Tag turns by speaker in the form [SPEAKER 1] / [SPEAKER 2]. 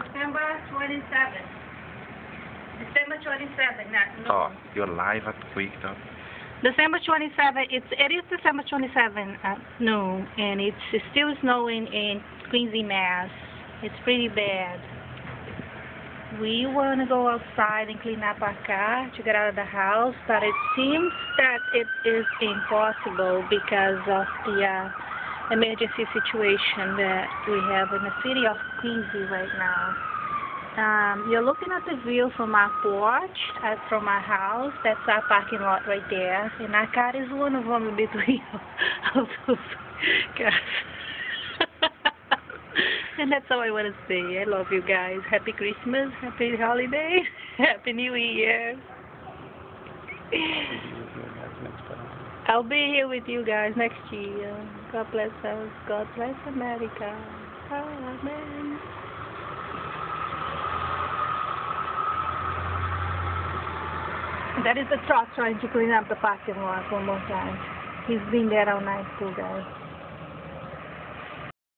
[SPEAKER 1] December 27th. December 27th, not noon.
[SPEAKER 2] Oh, you're live at the week though.
[SPEAKER 1] December 27th, it is December 27th at noon, and it's still snowing in Quincy, Mass. It's pretty bad. We want to go outside and clean up our car to get out of the house, but it seems that it is impossible because of the emergency situation that we have in the city of Quincy right now. You're looking at the view from our porch, from our house. That's our parking lot right there, and our car is one of them between of those cars. And that's all I want to say. I love you guys. Happy Christmas, happy holidays, happy New Year. I'll be here with you guys next year. God bless us. God bless America. Amen. That is the truck trying to clean up the parking lot one more time. He's been there all night, poor guy.